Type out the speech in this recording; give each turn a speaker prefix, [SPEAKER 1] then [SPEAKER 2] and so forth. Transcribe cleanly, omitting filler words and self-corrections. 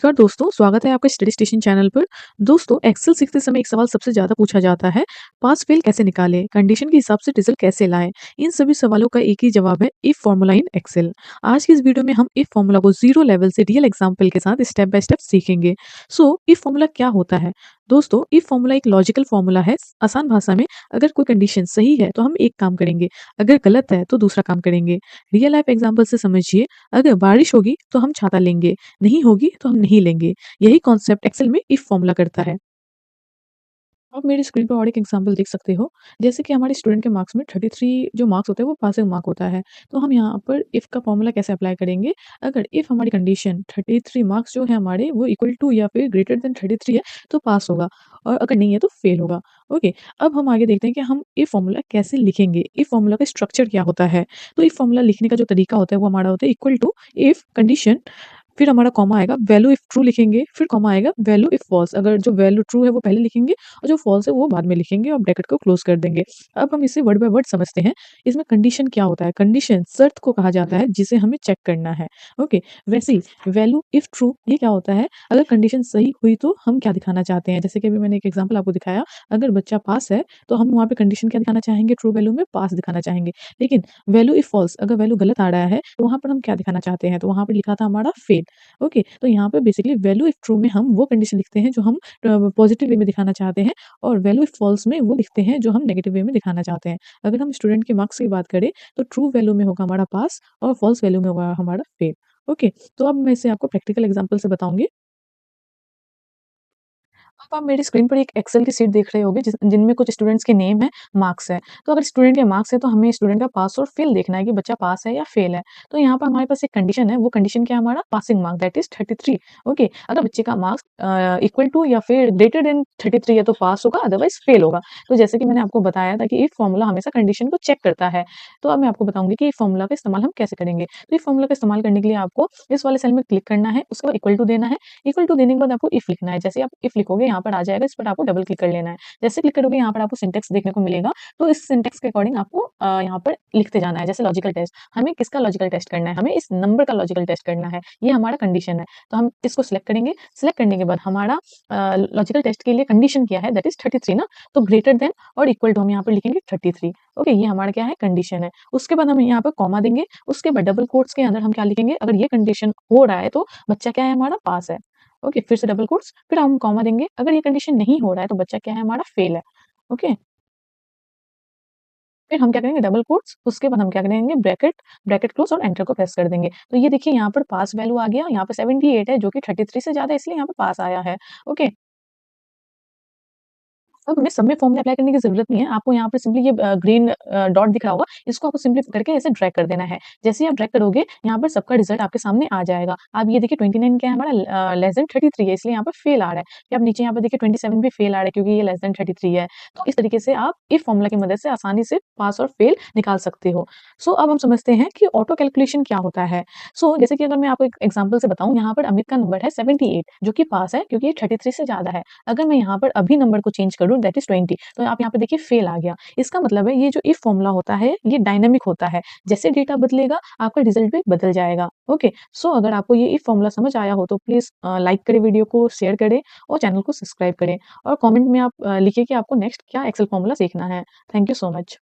[SPEAKER 1] नमस्कार दोस्तों, स्वागत है आपका स्टडी स्टेशन चैनल पर। दोस्तों, एक्सेल सीखते समय एक सवाल सबसे ज़्यादा पूछा जाता है, पास फेल कैसे निकालें? कंडीशन के हिसाब से रिजल्ट कैसे लाएँ? इन सभी सवालों का एक ही जवाब है, इफ फॉर्मूला इन एक्सेल। आज की इस वीडियो में हम इफ फॉर्मूला को ज़ीरो लेवल से रियल एग्जाम्पल के साथ स्टेप बाय स्टेप सीखेंगे। सो इफ फॉर्मूला क्या होता है? दोस्तों, इफ फॉर्मूला एक लॉजिकल फॉर्मूला है। आसान भाषा में, अगर कोई कंडीशन सही है तो हम एक काम करेंगे, अगर गलत है तो दूसरा काम करेंगे। रियल लाइफ एग्जाम्पल से समझिए, अगर बारिश होगी तो हम छाता लेंगे, नहीं होगी तो हम नहीं लेंगे। यही कॉन्सेप्ट एक्सेल में इफ फॉर्मूला करता है। आप मेरी स्क्रीन पर और एक एग्जांपल देख सकते हो। जैसे कि हमारे स्टूडेंट के मार्क्स में 33 जो मार्क्स होते हैं वो पासिंग मार्क होता है। तो हम यहाँ पर इफ का फॉर्मूला कैसे अप्लाई करेंगे? अगर इफ हमारी कंडीशन 33 मार्क्स जो है हमारे वो इक्वल टू या फिर ग्रेटर देन 33 है तो पास होगा, और अगर नहीं है तो फेल होगा। ओके, अब हम आगे देखते हैं कि हम इफ फॉर्मूला कैसे लिखेंगे? इफ फॉर्मूला का स्ट्रक्चर क्या होता है? तो इफ फॉर्मूला लिखने का जो तरीका होता है वो हमारा होता है इक्वल टू इफ कंडीशन, फिर हमारा कॉमा आएगा, वैल्यू इफ ट्रू लिखेंगे, फिर कॉमा आएगा, वैल्यू इफ फॉल्स। अगर जो वैल्यू ट्रू है वो पहले लिखेंगे और जो फॉल्स है वो बाद में लिखेंगे और ब्रैकेट को क्लोज कर देंगे। अब हम इसे वर्ड बाय वर्ड समझते हैं। इसमें कंडीशन क्या होता है? कंडीशन शर्त को कहा जाता है जिसे हमें चेक करना है। ओके, वैसे ही वैल्यू इफ ट्रू ये क्या होता है? अगर कंडीशन सही हुई तो हम क्या दिखाना चाहते हैं? जैसे कि अभी मैंने एक एग्जाम्पल आपको दिखाया, अगर बच्चा पास है तो हम वहाँ पे कंडीशन क्या दिखाना चाहेंगे? ट्रू वैल्यू में पास दिखाना चाहेंगे। लेकिन वैल्यू इफ फॉल्स, अगर वैल्यू गलत आ रहा है तो वहाँ पर हम क्या दिखाना चाहते हैं? तो वहाँ पर लिखा था हमारा फेल। ओके, तो यहाँ पे बेसिकली वैल्यू इफ ट्रू में हम वो कंडीशन लिखते हैं जो हम पॉजिटिव वे में दिखाना चाहते हैं, और वैल्यू इफ फॉल्स में वो लिखते हैं जो हम नेगेटिव वे में दिखाना चाहते हैं। अगर हम स्टूडेंट के मार्क्स की बात करें तो ट्रू वैल्यू में होगा हमारा पास और फॉल्स वैल्यू में होगा हमारा फेल। ओके, तो अब मैं इसे आपको प्रैक्टिकल एग्जांपल से बताऊंगी। अब आप मेरी स्क्रीन पर एक एक्सेल की शीट देख रहे होंगे जिनमें कुछ स्टूडेंट्स के नेम है, मार्क्स है। तो अगर स्टूडेंट के मार्क्स है तो हमें स्टूडेंट का पास और फेल देखना है कि बच्चा पास है या फेल है। तो यहाँ पर हमारे पास एक कंडीशन है, वो कंडीशन क्या है? हमारा passing mark that is 33। Okay, अगर बच्चे का मार्क्स इक्वल टू या फिर ग्रेटर देन 33 है तो पास होगा, अदरवाइज फेल होगा। तो जैसे कि मैंने आपको बताया था कि इफ फॉर्मूला हमेशा कंडीशन को चेक करता है। तो अब मैं आपको बताऊंगी कि इफ फॉर्मूला का इस्तेमाल हम कैसे करेंगे। तो इफ फॉर्मूला का इस्तेमाल करने के लिए आपको इस वाले सेल में क्लिक करना है, उसके बाद इक्वल टू देना है। इक्वल टू देने के बाद आपको इफ लिखना है। जैसे आप इफ लिखोगे यहाँ पर आ जाएगा, इस पर आपको डबल क्लिक कर लेना है। जैसे क्लिक करोगे यहाँ पर आपको सिंटेक्स देखने को मिलेगा। तो इस सिंटेक्स के अकॉर्डिंग आपको यहाँ पर लिखते जाना है। जैसे लॉजिकल टेस्ट, हमें किसका लॉजिकल टेस्ट करना है? हमें इस नंबर का लॉजिकल टेस्ट करना है। ये हमारा कंडीशन है, तो हम इसको सिलेक्ट करेंगे। सिलेक्ट करने के बाद हमारा लॉजिकल टेस्ट के लिए कंडीशन क्या है? दैट इज 33 ना। तो ग्रेटर देन और इक्वल टू हम यहाँ पर लिखेंगे 33। ओके, ये हमारा क्या है? कंडीशन है। उसके बाद हम यहाँ पर कॉमा देंगे। उसके बाद डबल कोट्स के अंदर हम क्या लिखेंगे? अगर ये कंडीशन हो रहा है तो बच्चा क्या है? हमारा पास है। ओके, फिर से डबल कोट्स, फिर हम कॉमा देंगे। अगर ये कंडीशन नहीं हो रहा है तो बच्चा क्या है? हमारा फेल है। ओके, फिर हम क्या करेंगे? डबल कोट्स, उसके बाद हम क्या करेंगे? ब्रैकेट, ब्रैकेट क्लोज और एंटर को प्रेस कर देंगे। तो ये देखिए यहाँ पर पास वैल्यू आ गया। यहाँ पर 78 है जो कि 33 से ज्यादा है, इसलिए यहाँ पर पास आया है। ओके, अब हमें सब में फॉर्मूला अप्लाई करने की ज़रूरत नहीं है। आपको यहाँ पर सिंपली ये ग्रीन डॉट दिख रहा होगा, इसको आपको सिंपली करके ऐसे ड्रैग कर देना है। जैसे ही आप ड्रैग करोगे, यहाँ पर सबका रिजल्ट आपके सामने आ जाएगा। आप ये देखिए 29 क्या है हमारा? लेस देन 33 है, इसलिए यहाँ पर फेल आ रहा है। फिर आप नीचे यहाँ पर देखिए 27 भी फेल आ रहा है क्योंकि ये लेस देन 33 है। तो इस तरीके से आप इफ फॉर्मूला की मदद से आसानी से पास और फेल निकाल सकते हो। सो अब हम समझते हैं कि ऑटो कैलकुलेशन क्या होता है। सो जैसे कि अगर मैं आपको एक एग्जाम्पल से बताऊँ, यहाँ पर अमित का नंबर है 78 जो कि पास है क्योंकि ये 33 से ज़्यादा है। अगर मैं यहाँ पर अभी नंबर को चेंज करूँ दैट इज़ 20, तो आप यहाँ पे देखिए फेल आ गया। इसका मतलब है ये जो इफ फॉर्मूला होता है ये डायनामिक होता है। जैसे डेटा बदलेगा आपका रिजल्ट भी बदल जाएगा। ओके, सो अगर आपको ये इफ फॉर्मूला समझ आया हो तो प्लीज़ लाइक करें, वीडियो को शेयर करें और चैनल को सब्सक्राइब करें, और कमेंट में आप लिखिए कि आपको नेक्स्ट क्या एक्सेल फॉर्मूला सीखना है। Thank you so much.